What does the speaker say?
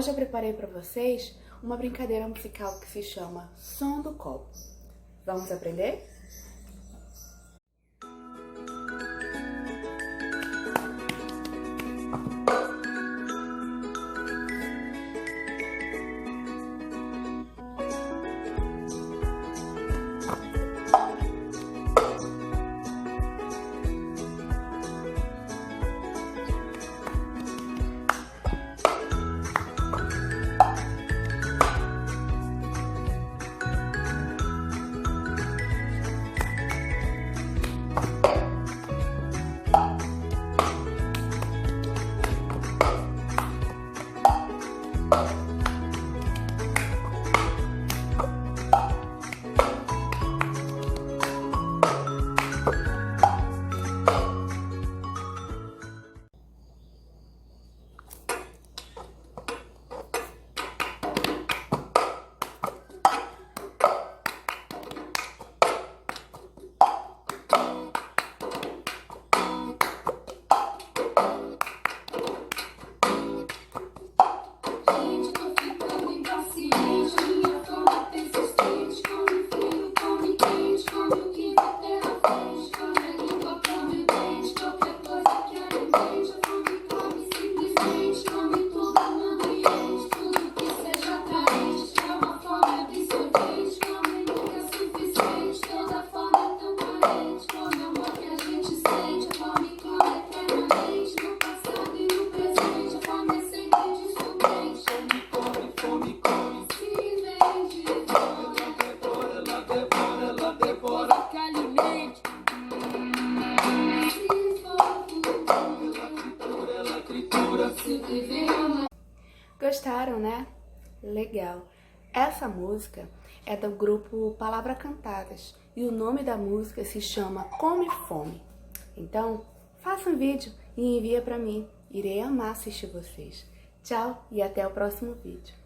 Hoje eu preparei para vocês uma brincadeira musical que se chama Som do Copo. Vamos aprender? Gostaram, né? Legal! Essa música é do grupo Palavras Cantadas e o nome da música se chama Come Fome. Então, faça um vídeo e envia para mim. Irei amar assistir vocês. Tchau e até o próximo vídeo.